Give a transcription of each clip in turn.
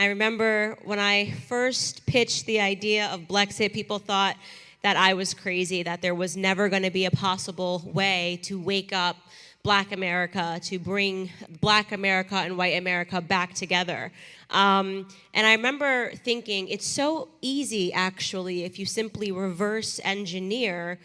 I remember when I first pitched the idea of Blexit, people thought that I was crazy, that there was never going to be a possible way to wake up Black America, to bring Black America and white America back together. And I remember thinking, it's so easy, actually, if you simply reverse engineer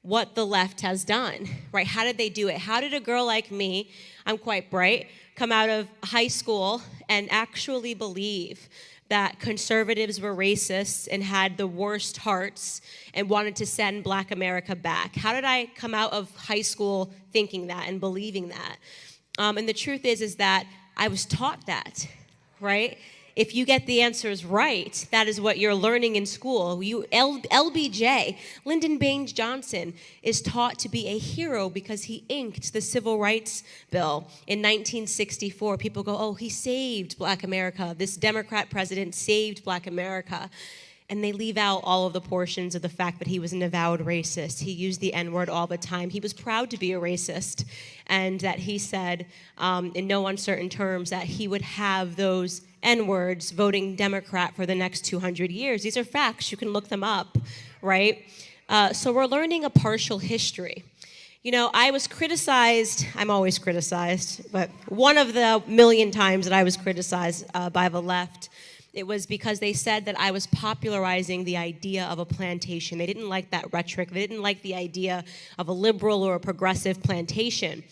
what the left has done, right? How did they do it? How did a girl like me, I'm quite bright, come out of high school and actually believe that conservatives were racist and had the worst hearts and wanted to send Black America back? How did I come out of high school thinking that and believing that? And the truth is that I was taught that, right? If you get the answers right, that is what you're learning in school. LBJ, Lyndon Baines Johnson, is taught to be a hero because he inked the Civil Rights Bill in 1964. People go, oh, he saved Black America. This Democrat president saved Black America. And they leave out all of the portions of the fact that he was an avowed racist. He used the N-word all the time. He was proud to be a racist, and that he said, in no uncertain terms, that he would have those N-words voting Democrat for the next 200 years. These are facts. You can look them up, right? So we're learning a partial history. You know, I was criticized, I'm always criticized, but one of the million times that I was criticized by the left, it was because they said that I was popularizing the idea of a plantation. They didn't like that rhetoric. They didn't like the idea of a liberal or a progressive plantation.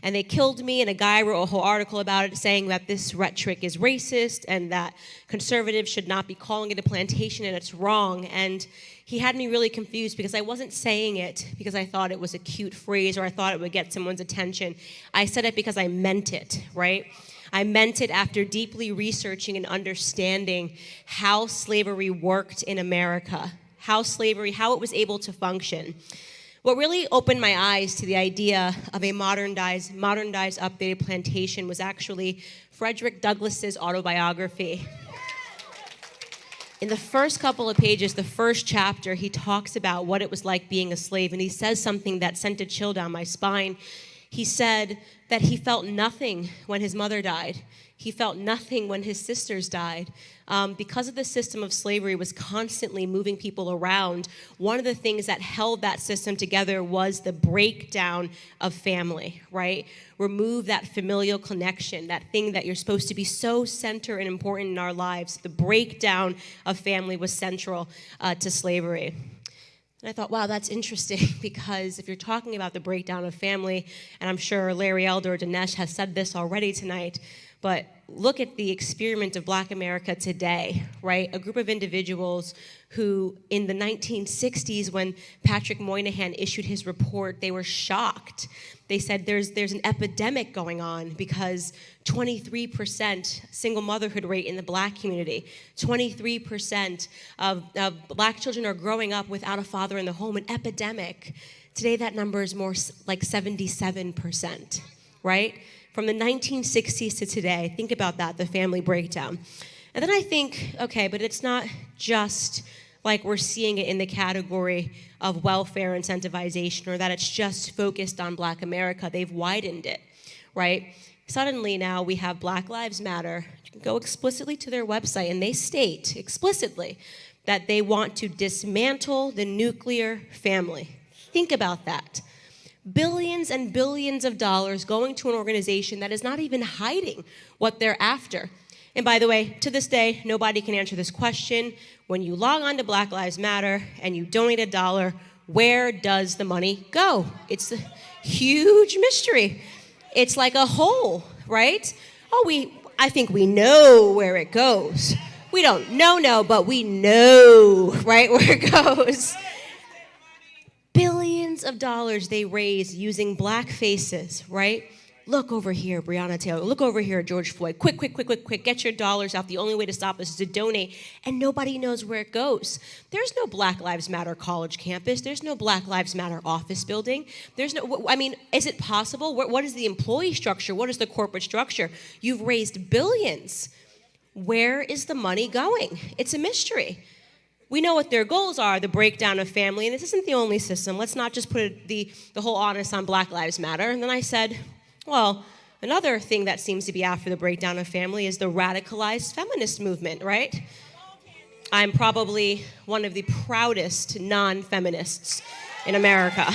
And they killed me, and a guy wrote a whole article about it saying that this rhetoric is racist and that conservatives should not be calling it a plantation, and it's wrong. And he had me really confused because I wasn't saying it because I thought it was a cute phrase or I thought it would get someone's attention. I said it because I meant it, right? I meant it after deeply researching and understanding how slavery worked in America, how it was able to function. What really opened my eyes to the idea of a modernized, updated plantation was actually Frederick Douglass's autobiography. In the first couple of pages, the first chapter, he talks about what it was like being a slave, and he says something that sent a chill down my spine. He said that he felt nothing when his mother died. He felt nothing when his sisters died. Because of the system of slavery was constantly moving people around, one of the things that held that system together was the breakdown of family, right? Remove that familial connection, that thing that you're supposed to be so center and important in our lives. The breakdown of family was central to slavery. And I thought, wow, that's interesting, because if you're talking about the breakdown of family, and I'm sure Larry Elder or Dinesh has said this already tonight, but look at the experiment of Black America today, right? A group of individuals who, in the 1960s, when Patrick Moynihan issued his report, they were shocked. They said there's an epidemic going on because 23% single motherhood rate in the Black community, 23% of Black children are growing up without a father in the home, an epidemic. Today that number is more like 77%, right? From the 1960s to today, think about that, the family breakdown. And then I think, okay, but it's not just like we're seeing it in the category of welfare incentivization, or that it's just focused on Black America. They've widened it, right? Suddenly now we have Black Lives Matter. You can go explicitly to their website, and they state explicitly that they want to dismantle the nuclear family. Think about that. Billions and billions of dollars going to an organization that is not even hiding what they're after. And by the way, to this day, nobody can answer this question. When you log on to Black Lives Matter and you donate $1, where does the money go? It's a huge mystery. It's like a hole, right? I think we know where it goes. We don't know, but we know, right, where it goes. Billions of dollars they raise using Black faces, right? Look over here, Breonna Taylor. Look over here, George Floyd. Quick. Get your dollars out. The only way to stop this is to donate. And nobody knows where it goes. There's no Black Lives Matter college campus. There's no Black Lives Matter office building. Is it possible? What is the employee structure? What is the corporate structure? You've raised billions. Where is the money going? It's a mystery. We know what their goals are, the breakdown of family, and this isn't the only system. Let's not just put the whole onus on Black Lives Matter. And then I said, well, Another thing that seems to be after the breakdown of family is the radicalized feminist movement, right? I'm probably one of the proudest non-feminists in America.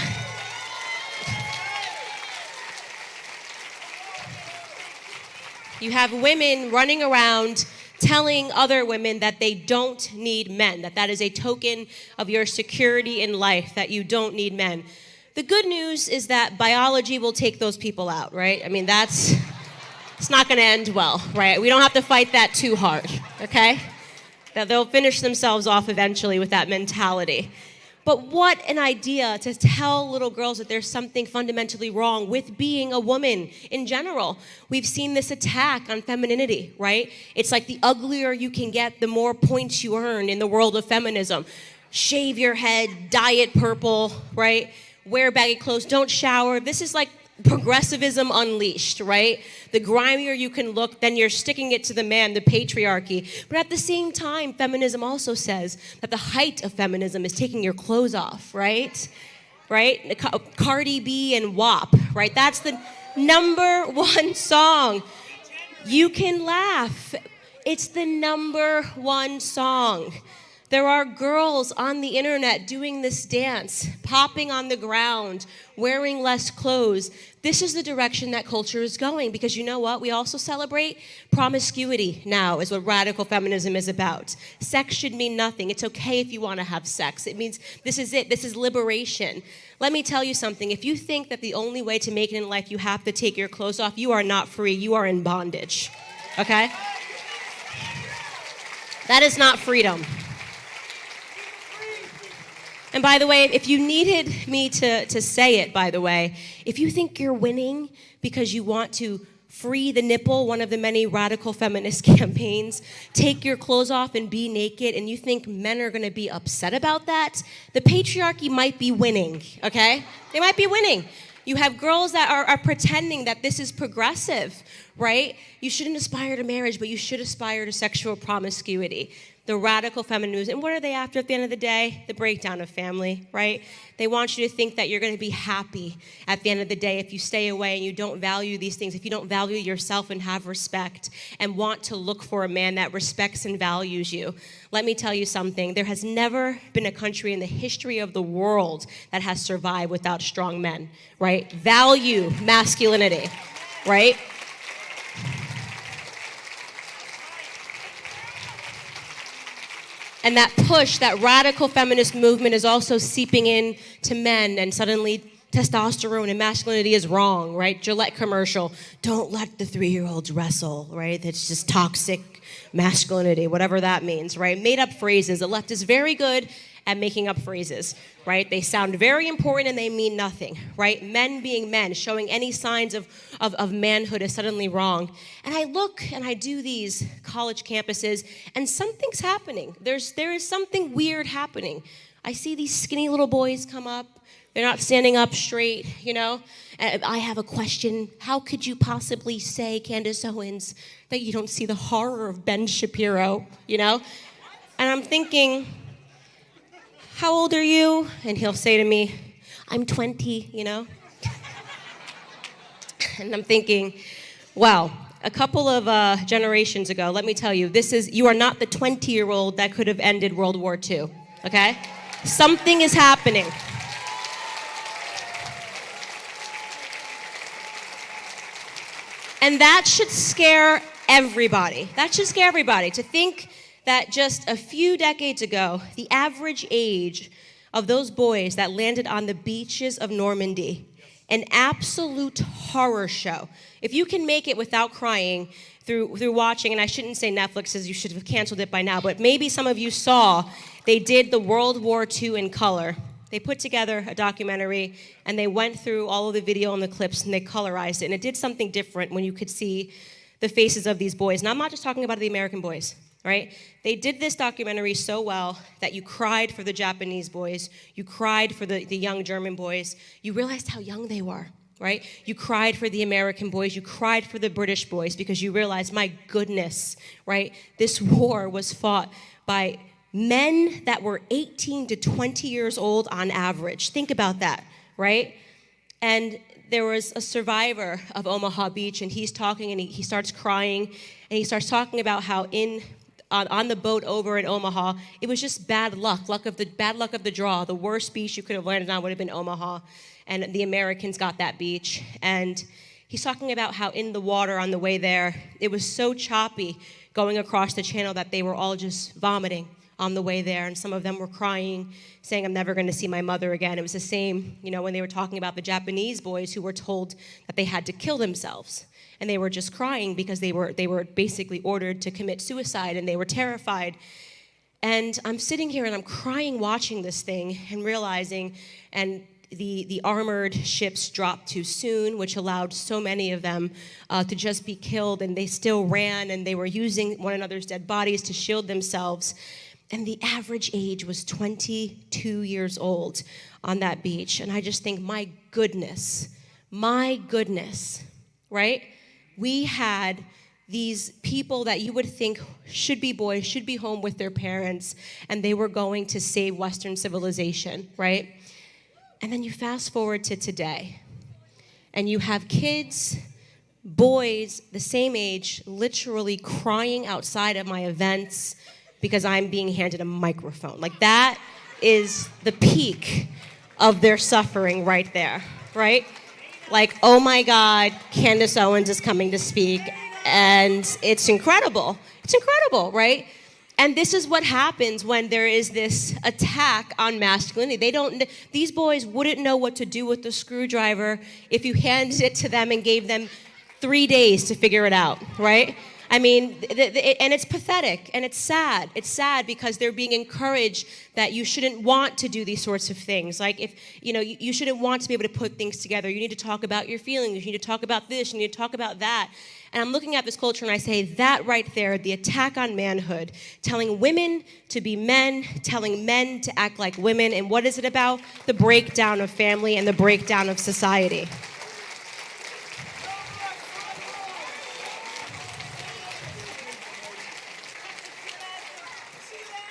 You have women running around telling other women that they don't need men, that is a token of your security in life, that you don't need men. The good news is that biology will take those people out, right? I mean, it's not going to end well, right? We don't have to fight that too hard, okay? That they'll finish themselves off eventually with that mentality. But what an idea to tell little girls that there's something fundamentally wrong with being a woman in general. We've seen this attack on femininity, right? It's like the uglier you can get, the more points you earn in the world of feminism. Shave your head, dye it purple, right? Wear baggy clothes, don't shower. This is like progressivism unleashed, right? The grimier you can look, then you're sticking it to the man, the patriarchy. But at the same time, feminism also says that the height of feminism is taking your clothes off, right? Right? Cardi B and WAP, right? That's the #1 song. You can laugh. It's the #1 song. There are girls on the internet doing this dance, popping on the ground, wearing less clothes. This is the direction that culture is going, because you know what? We also celebrate promiscuity now, is what radical feminism is about. Sex should mean nothing. It's okay if you want to have sex. It means this is it. This is liberation. Let me tell you something. If you think that the only way to make it in life you have to take your clothes off, you are not free. You are in bondage, okay? That is not freedom. And by the way, if you needed me to say it, by the way, if you think you're winning because you want to free the nipple, one of the many radical feminist campaigns, take your clothes off and be naked, and you think men are going to be upset about that, the patriarchy might be winning, okay? They might be winning. You have girls that are pretending that this is progressive, right? You shouldn't aspire to marriage, but you should aspire to sexual promiscuity. The radical feminism. And what are they after at the end of the day? The breakdown of family, right? They want you to think that you're going to be happy at the end of the day if you stay away and you don't value these things, if you don't value yourself and have respect and want to look for a man that respects and values you. Let me tell you something. There has never been a country in the history of the world that has survived without strong men, right? Value masculinity, right? And that push, that radical feminist movement is also seeping in to men, and suddenly testosterone and masculinity is wrong, right? Gillette commercial, don't let the 3-year-olds wrestle, right? That's just toxic masculinity, whatever that means, right? Made up phrases. The left is very good at making up phrases, right? They sound very important and they mean nothing, right? Men being men, showing any signs of manhood is suddenly wrong. And I look and I do these college campuses and something's happening. There is something weird happening. I see these skinny little boys come up. They're not standing up straight, you know? And I have a question. How could you possibly say, Candace Owens, that you don't see the horror of Ben Shapiro, you know? And I'm thinking, how old are you? And he'll say to me, I'm 20, you know? And I'm thinking, wow, a couple of generations ago, let me tell you, you are not the 20-year-old that could have ended World War II, okay? Something is happening. And that should scare everybody. That should scare everybody to think that just a few decades ago, the average age of those boys that landed on the beaches of Normandy, an absolute horror show. If you can make it without crying through watching, and I shouldn't say Netflix, as you should have canceled it by now, but maybe some of you saw, they did the World War II in color. They put together a documentary, and they went through all of the video and the clips, and they colorized it, and it did something different when you could see the faces of these boys. Now, I'm not just talking about the American boys. Right? They did this documentary so well that you cried for the Japanese boys, you cried for the young German boys, you realized how young they were, right? You cried for the American boys, you cried for the British boys because you realized, my goodness, right? This war was fought by men that were 18 to 20 years old on average. Think about that, right? And there was a survivor of Omaha Beach, and he's talking, and he starts crying, and he starts talking about how on the boat over in Omaha, it was just bad luck of the draw. The worst beach you could have landed on would have been Omaha, and the Americans got that beach. And he's talking about how in the water on the way there, it was so choppy going across the channel that they were all just vomiting on the way there, and some of them were crying, saying, I'm never going to see my mother again. It was the same, when they were talking about the Japanese boys who were told that they had to kill themselves, and they were just crying because they were basically ordered to commit suicide, and they were terrified. And I'm sitting here and I'm crying watching this thing and realizing, and the armored ships dropped too soon, which allowed so many of them to just be killed, and they still ran, and they were using one another's dead bodies to shield themselves. And the average age was 22 years old on that beach. And I just think, my goodness, right? We had these people that you would think should be boys, should be home with their parents, and they were going to save Western civilization, right? And then you fast forward to today, and you have kids, boys the same age, literally crying outside of my events because I'm being handed a microphone. Like, that is the peak of their suffering right there, right? Like, oh my God, Candace Owens is coming to speak, and it's incredible. It's incredible, right? And this is what happens when there is this attack on masculinity. These boys wouldn't know what to do with the screwdriver if you handed it to them and gave them 3 days to figure it out, right? I mean, and it's pathetic, and it's sad. It's sad because they're being encouraged that you shouldn't want to do these sorts of things. Like, if, you shouldn't want to be able to put things together. You need to talk about your feelings. You need to talk about this. You need to talk about that. And I'm looking at this culture, and I say, that right there, the attack on manhood, telling women to be men, telling men to act like women. And what is it about? The breakdown of family and the breakdown of society.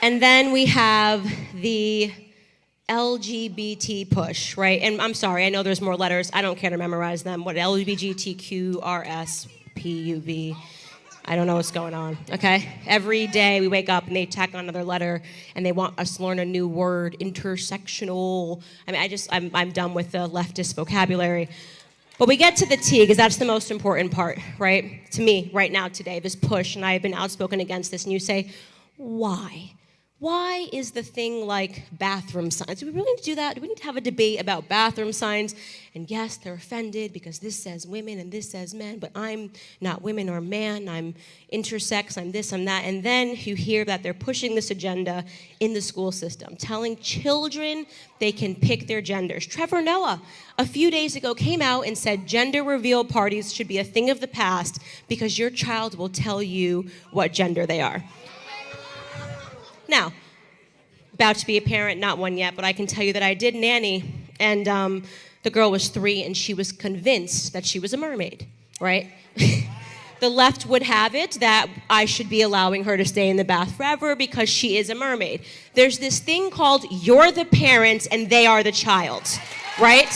And then we have the LGBT push, right? And I'm sorry, I know there's more letters. I don't care to memorize them. What, LGBTQRSPUV? I don't know what's going on, okay? Every day we wake up and they tack on another letter, and they want us to learn a new word, intersectional. I mean, I'm done with the leftist vocabulary. But we get to the T, because that's the most important part, right? To me, right now, today, this push, and I have been outspoken against this, and you say, why? Why is the thing like bathroom signs? Do we really need to do that? Do we need to have a debate about bathroom signs? And yes, they're offended because this says women and this says men, but I'm not women or man. I'm intersex, I'm this, I'm that. And then you hear that they're pushing this agenda in the school system, telling children they can pick their genders. Trevor Noah, a few days ago, came out and said gender reveal parties should be a thing of the past because your child will tell you what gender they are. Now, about to be a parent, not one yet, but I can tell you that I did nanny, and the girl was 3, and she was convinced that she was a mermaid, right? The left would have it that I should be allowing her to stay in the bath forever because she is a mermaid. There's this thing called you're the parent and they are the child, right?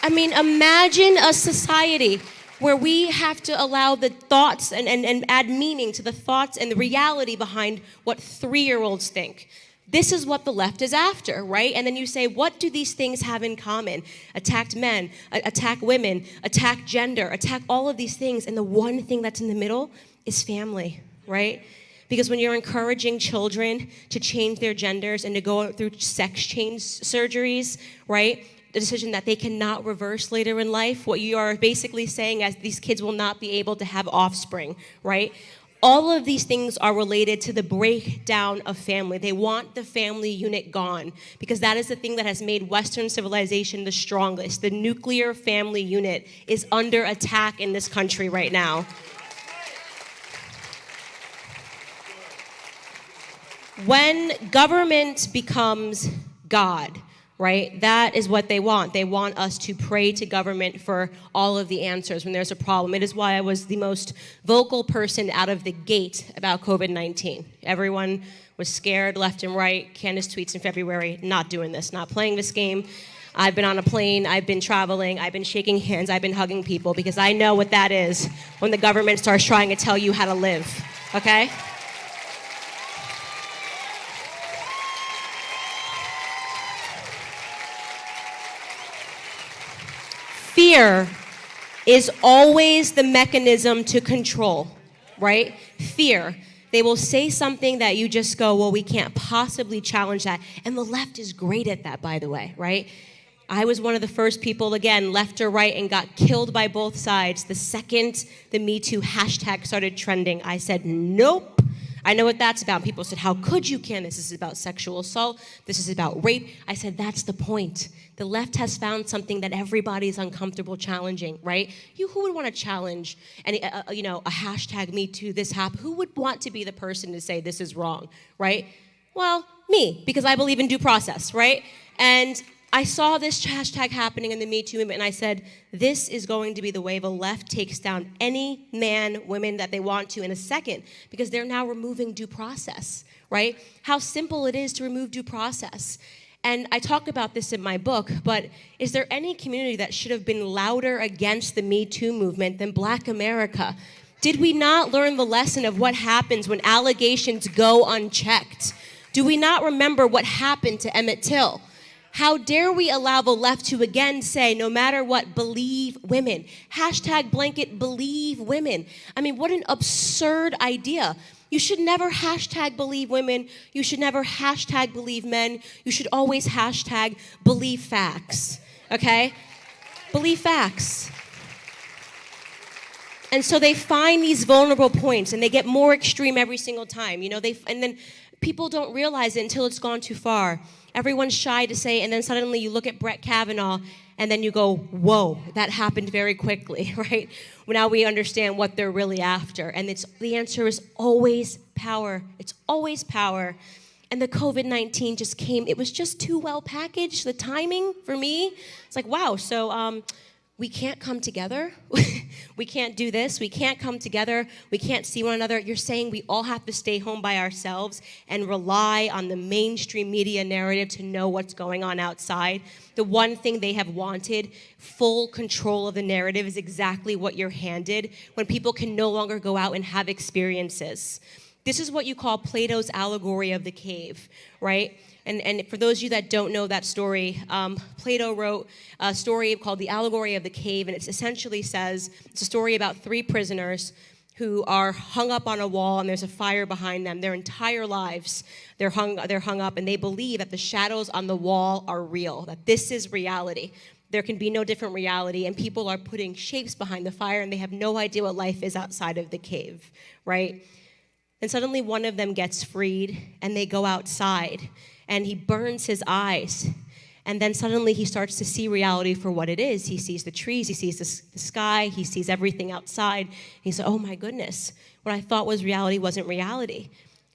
I mean, imagine a society where we have to allow the thoughts and add meaning to the thoughts and the reality behind what 3-year-olds think. This is what the left is after, right? And then you say, what do these things have in common? Attacked men, attack women, attack gender, attack all of these things. And the one thing that's in the middle is family, right? Because when you're encouraging children to change their genders and to go through sex change surgeries, right? The decision that they cannot reverse later in life, what you are basically saying is these kids will not be able to have offspring, right? All of these things are related to the breakdown of family. They want the family unit gone because that is the thing that has made Western civilization the strongest. The nuclear family unit is under attack in this country right now. When government becomes God, right? That is what they want. They want us to pray to government for all of the answers when there's a problem. It is why I was the most vocal person out of the gate about COVID-19. Everyone was scared left and right. Candace tweets in February, not doing this, not playing this game. I've been on a plane, I've been traveling, I've been shaking hands, I've been hugging people because I know what that is when the government starts trying to tell you how to live, okay? Fear is always the mechanism to control, right? Fear. They will say something that you just go, well, we can't possibly challenge that. And the left is great at that, by the way, right? I was one of the first people, again, left or right, and got killed by both sides. The second the Me Too hashtag started trending, I said, nope. I know what that's about. People said, how could you, Candace? This is about sexual assault. This is about rape. I said, that's the point. The left has found something that everybody's uncomfortable challenging, right? Who would want to challenge a hashtag Me Too, this happened? Who would want to be the person to say this is wrong, right? Well, me, because I believe in due process, right? And I saw this hashtag happening in the Me Too movement, and I said, this is going to be the way the left takes down any man, women that they want to in a second, because they're now removing due process, right? How simple it is to remove due process. And I talk about this in my book, but is there any community that should have been louder against the Me Too movement than Black America? Did we not learn the lesson of what happens when allegations go unchecked? Do we not remember what happened to Emmett Till? How dare we allow the left to again say, no matter what, believe women. Hashtag blanket believe women. I mean, what an absurd idea. You should never hashtag believe women. You should never hashtag believe men. You should always hashtag believe facts, okay? Believe facts. And so they find these vulnerable points, and they get more extreme every single time. And then people don't realize it until it's gone too far. Everyone's shy to say, and then suddenly you look at Brett Kavanaugh, and then you go, whoa, that happened very quickly, right? Well, now we understand what they're really after. And the answer is always power. It's always power. And the COVID-19 just came. It was just too well packaged. The timing for me, it's like, wow, so we can't come together. We can't do this. We can't come together. We can't see one another. You're saying we all have to stay home by ourselves and rely on the mainstream media narrative to know what's going on outside. The one thing they have wanted, full control of the narrative, is exactly what you're handed when people can no longer go out and have experiences. This is what you call Plato's allegory of the cave, right? And for those of you that don't know that story, Plato wrote a story called The Allegory of the Cave, and it essentially says, it's a story about 3 prisoners who are hung up on a wall, and there's a fire behind them. Their entire lives, they're hung up, and they believe that the shadows on the wall are real, that this is reality. There can be no different reality, and people are putting shapes behind the fire, and they have no idea what life is outside of the cave, right? And suddenly one of them gets freed, and they go outside, and he burns his eyes. And then suddenly he starts to see reality for what it is. He sees the trees, he sees the sky, he sees everything outside. And he said, oh my goodness, what I thought was reality wasn't reality.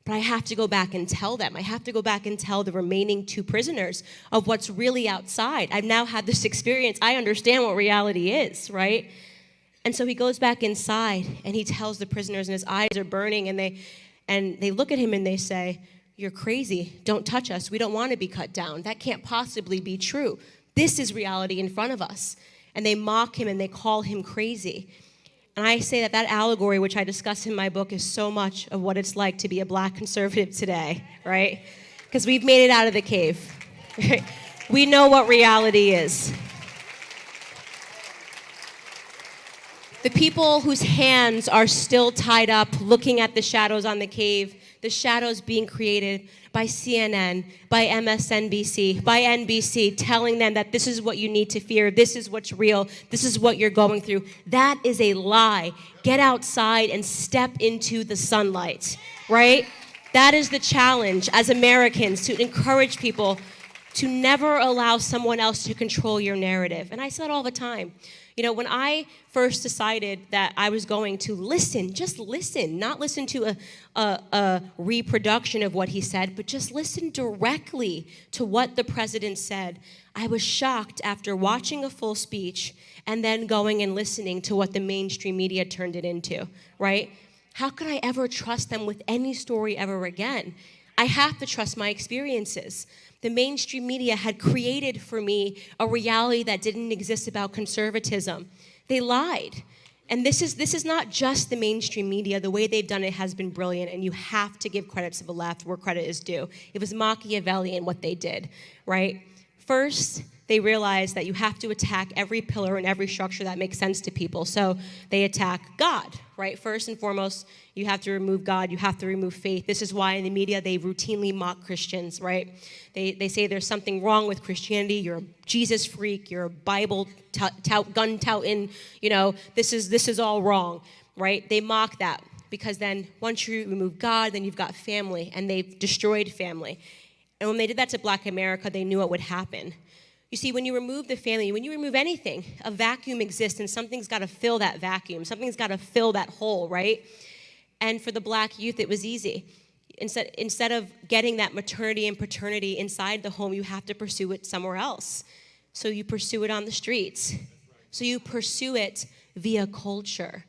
But I have to go back and tell them. I have to go back and tell the remaining 2 prisoners of what's really outside. I've now had this experience. I understand what reality is, right? And so he goes back inside, and he tells the prisoners, and his eyes are burning, and they look at him and they say, you're crazy. Don't touch us. We don't want to be cut down. That can't possibly be true. This is reality in front of us. And they mock him and they call him crazy. And I say that allegory, which I discuss in my book, is so much of what it's like to be a Black conservative today, right? Because we've made it out of the cave. We know what reality is. The people whose hands are still tied up looking at the shadows on the cave, the shadows being created by CNN, by MSNBC, by NBC, telling them that this is what you need to fear, this is what's real, this is what you're going through. That is a lie. Get outside and step into the sunlight, right? That is the challenge as Americans, to encourage people to never allow someone else to control your narrative. And I say it all the time. You know, when I first decided that I was going to listen, just listen, not listen to a reproduction of what he said, but just listen directly to what the president said, I was shocked after watching a full speech and then going and listening to what the mainstream media turned it into, right? How could I ever trust them with any story ever again? I have to trust my experiences. The mainstream media had created for me a reality that didn't exist about conservatism. They lied. And this is not just the mainstream media. The way they've done it has been brilliant, and you have to give credit to the left where credit is due. It was Machiavellian what they did, right? First, they realized that you have to attack every pillar and every structure that makes sense to people. So they attack God, right? First and foremost, you have to remove God. You have to remove faith. This is why in the media they routinely mock Christians, right? They say there's something wrong with Christianity. You're a Jesus freak. You're a Bible gun touting. You know, this is all wrong, right? They mock that because then once you remove God, then you've got family, and they've destroyed family. And when they did that to Black America, they knew what would happen. You see, when you remove the family, when you remove anything, a vacuum exists, and something's got to fill that vacuum. Something's got to fill that hole, right? And for the Black youth, it was easy. Instead of getting that maternity and paternity inside the home, you have to pursue it somewhere else. So you pursue it on the streets. So you pursue it via culture.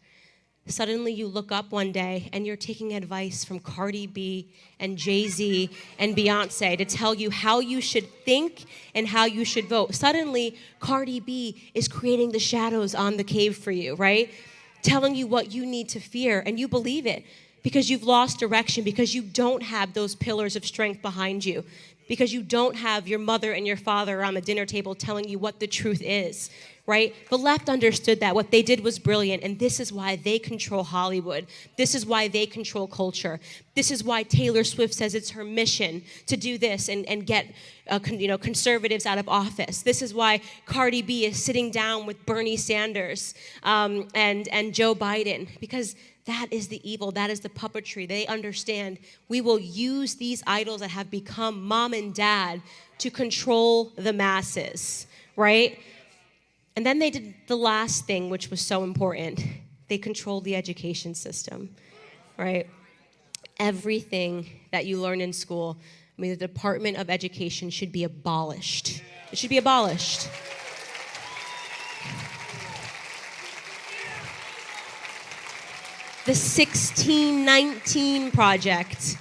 Suddenly you look up one day and you're taking advice from Cardi B and Jay-Z and Beyonce to tell you how you should think and how you should vote. Suddenly, Cardi B is creating the shadows on the cave for you, right? Telling you what you need to fear, and you believe it because you've lost direction, because you don't have those pillars of strength behind you, because you don't have your mother and your father around the dinner table telling you what the truth is. Right? The left understood that. What they did was brilliant, and this is why they control Hollywood. This is why they control culture. This is why Taylor Swift says it's her mission to do this and get conservatives out of office. This is why Cardi B is sitting down with Bernie Sanders and Joe Biden, because that is the evil. That is the puppetry. They understand we will use these idols that have become mom and dad to control the masses, right? And then they did the last thing, which was so important. They controlled the education system, right? Everything that you learn in school, I mean, the Department of Education should be abolished. It should be abolished. The 1619 Project,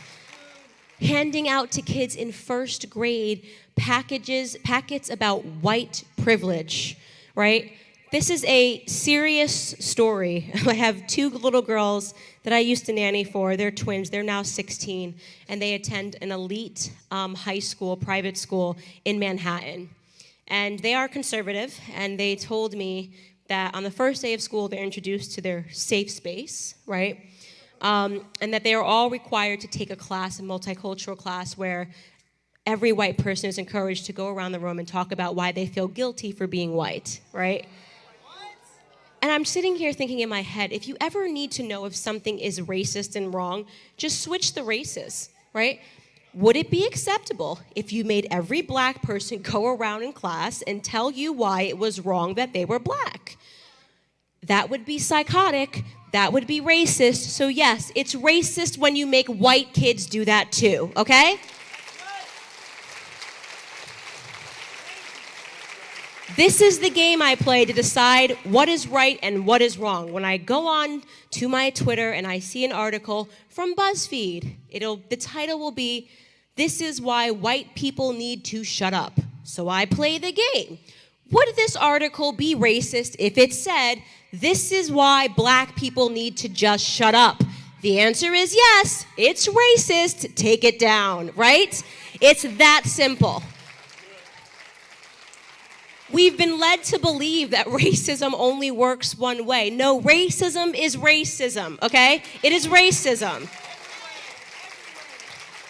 handing out to kids in first grade packets about white privilege. Right? This is a serious story. I have two little girls that I used to nanny for. They're twins. They're now 16, and they attend an elite high school, private school in Manhattan. And they are conservative, and they told me that on the first day of school, they're introduced to their safe space, right? And that they are all required to take a class, a multicultural class, where every white person is encouraged to go around the room and talk about why they feel guilty for being white, right? And I'm sitting here thinking in my head, if you ever need to know if something is racist and wrong, just switch the races, right? Would it be acceptable if you made every Black person go around in class and tell you why it was wrong that they were Black? That would be psychotic. That would be racist. So yes, it's racist when you make white kids do that too, okay? This is the game I play to decide what is right and what is wrong. When I go on to my Twitter and I see an article from BuzzFeed, the title will be, "This is why white people need to shut up." So I play the game. Would this article be racist if it said, "This is why Black people need to just shut up"? The answer is yes, it's racist, take it down, right? It's that simple. We've been led to believe that racism only works one way. No, racism is racism, okay? It is racism.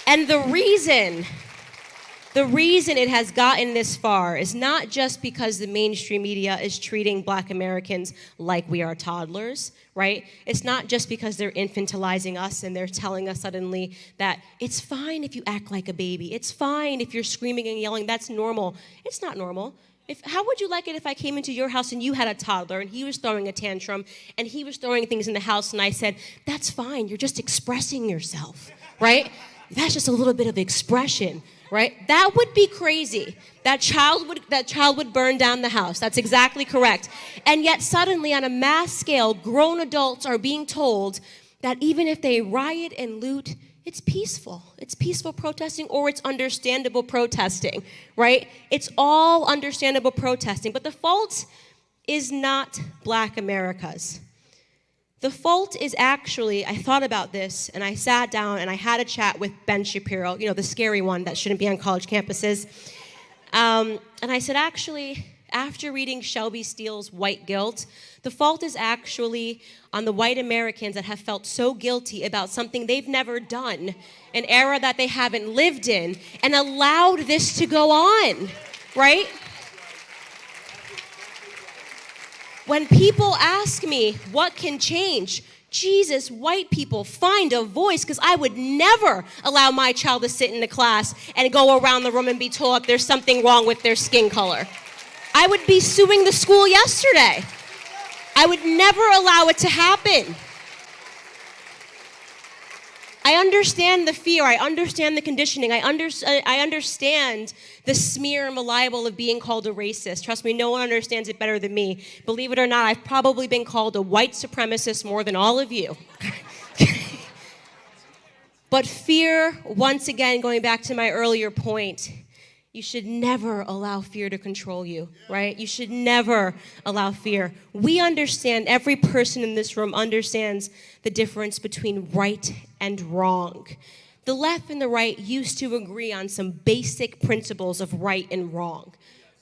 And the reason it has gotten this far is not just because the mainstream media is treating Black Americans like we are toddlers, right? It's not just because they're infantilizing us and they're telling us suddenly that it's fine if you act like a baby. It's fine if you're screaming and yelling. That's normal. It's not normal. How would you like it if I came into your house and you had a toddler and he was throwing a tantrum and he was throwing things in the house and I said, that's fine, you're just expressing yourself, right? That's just a little bit of expression, right? That would be crazy. That child would burn down the house. That's exactly correct. And yet suddenly on a mass scale, grown adults are being told that even if they riot and loot, it's peaceful. It's peaceful protesting, or it's understandable protesting, right? It's all understandable protesting. But the fault is not Black America's. The fault is actually, I thought about this, and I sat down and I had a chat with Ben Shapiro, the scary one that shouldn't be on college campuses. And I said, actually, after reading Shelby Steele's White Guilt, the fault is actually on the white Americans that have felt so guilty about something they've never done, an era that they haven't lived in, and allowed this to go on, right? When people ask me what can change, Jesus, white people, find a voice, because I would never allow my child to sit in the class and go around the room and be told there's something wrong with their skin color. I would be suing the school yesterday. I would never allow it to happen. I understand the fear. I understand the conditioning. I understand the smear and malleable of being called a racist. Trust me, no one understands it better than me. Believe it or not, I've probably been called a white supremacist more than all of you. But fear, once again, going back to my earlier point, you should never allow fear to control you, right? You should never allow fear. We understand, every person in this room understands the difference between right and wrong. The left and the right used to agree on some basic principles of right and wrong.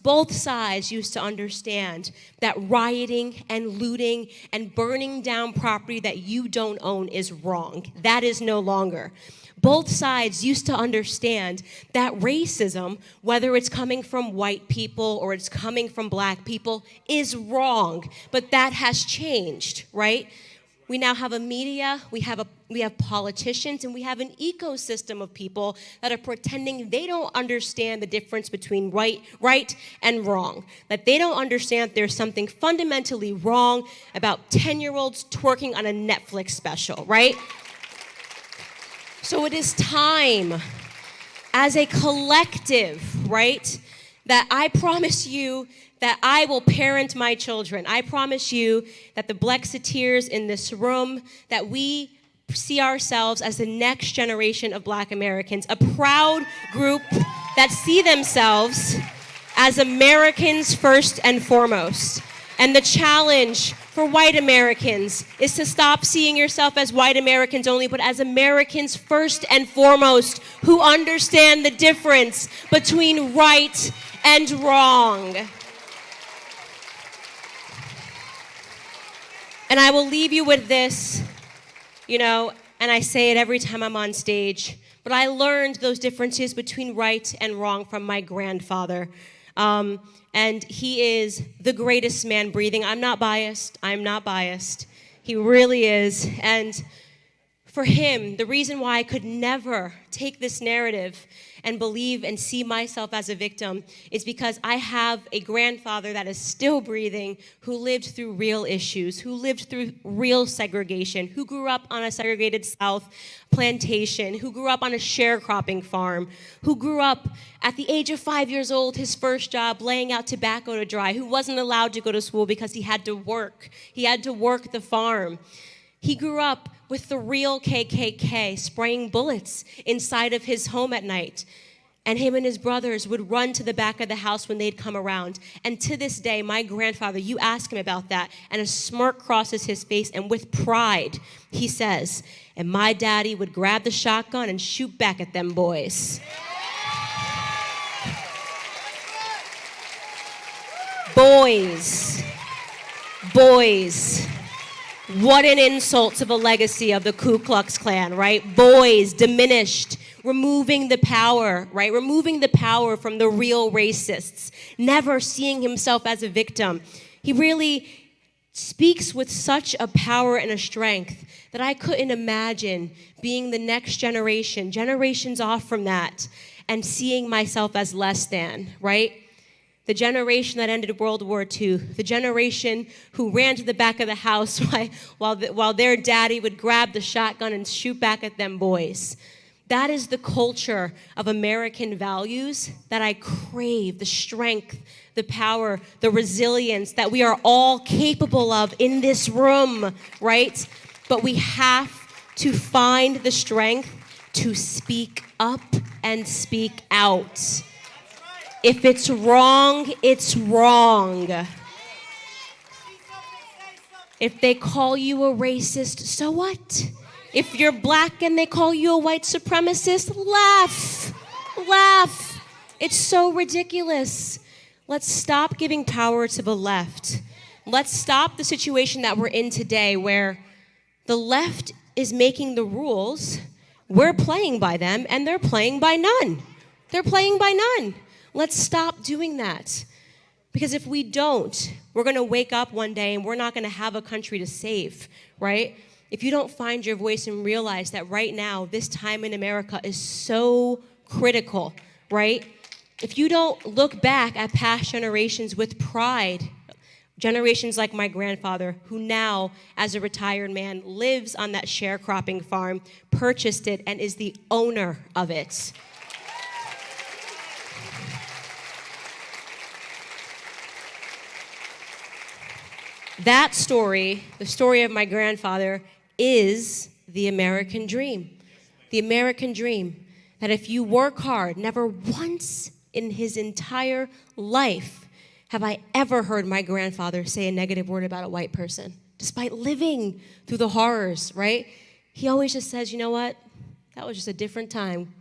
Both sides used to understand that rioting and looting and burning down property that you don't own is wrong. That is no longer. Both sides used to understand that racism, whether it's coming from white people or it's coming from Black people, is wrong. But that has changed, right? We now have a media, we have politicians, and we have an ecosystem of people that are pretending they don't understand the difference between right and wrong. That they don't understand there's something fundamentally wrong about 10-year-olds twerking on a Netflix special, right? So it is time, as a collective, right, that I promise you that I will parent my children. I promise you that the Blexiteers in this room, that we see ourselves as the next generation of Black Americans, a proud group that see themselves as Americans first and foremost. And the challenge for white Americans is to stop seeing yourself as white Americans only, but as Americans first and foremost who understand the difference between right and wrong. And I will leave you with this, and I say it every time I'm on stage, but I learned those differences between right and wrong from my grandfather. And he is the greatest man breathing. I'm not biased. He really is. And for him, the reason why I could never take this narrative and believe and see myself as a victim is because I have a grandfather that is still breathing, who lived through real issues, who lived through real segregation, who grew up on a segregated South plantation, who grew up on a sharecropping farm, who grew up at the age of 5 years old, his first job, laying out tobacco to dry, who wasn't allowed to go to school because he had to work. He had to work the farm. He grew up with the real KKK spraying bullets inside of his home at night. And him and his brothers would run to the back of the house when they'd come around. And to this day, my grandfather, you ask him about that, and a smirk crosses his face, and with pride, he says, and my daddy would grab the shotgun and shoot back at them boys. Boys. What an insult to the legacy of the Ku Klux Klan, right? Boys, diminished, removing the power, right? Removing the power from the real racists, never seeing himself as a victim. He really speaks with such a power and a strength that I couldn't imagine being the next generation, generations off from that, and seeing myself as less than, right? the generation that ended World War II, the generation who ran to the back of the house while their daddy would grab the shotgun and shoot back at them boys. That is the culture of American values that I crave, the strength, the power, the resilience that we are all capable of in this room, right? But we have to find the strength to speak up and speak out. If it's wrong, it's wrong. If they call you a racist, so what? If you're black and they call you a white supremacist, laugh. Laugh. It's so ridiculous. Let's stop giving power to the left. Let's stop the situation that we're in today where the left is making the rules, we're playing by them, and they're playing by none. They're playing by none. Let's stop doing that. Because if we don't, we're going to wake up one day and we're not going to have a country to save, right? If you don't find your voice and realize that right now, this time in America is so critical, right? If you don't look back at past generations with pride, generations like my grandfather, who now, as a retired man, lives on that sharecropping farm, purchased it, and is the owner of it. That story, the story of my grandfather, is the American dream. The American dream that if you work hard, never once in his entire life have I ever heard my grandfather say a negative word about a white person, despite living through the horrors, right? He always just says, you know what? That was just a different time,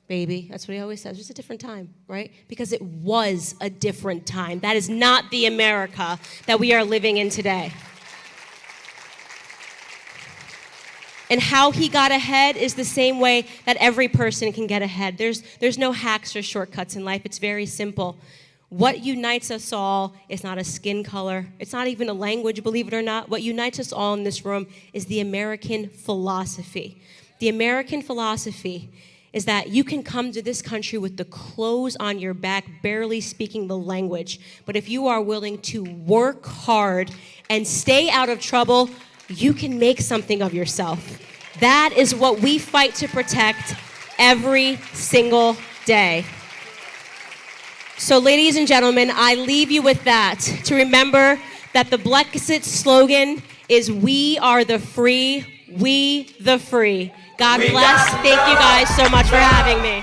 baby. That's what he always says, just a different time, right? Because it was a different time. That is not the America that we are living in today. And how he got ahead is the same way that every person can get ahead. There's no hacks or shortcuts in life. It's very simple. What unites us all is not a skin color. It's not even a language, believe it or not. What unites us all in this room is the American philosophy. The American philosophy is that you can come to this country with the clothes on your back, barely speaking the language. But if you are willing to work hard and stay out of trouble, you can make something of yourself. That is what we fight to protect every single day. So, ladies and gentlemen, I leave you with that, to remember that the Blexit slogan is "We are the free, we the free." God bless. Thank you guys so much for having me.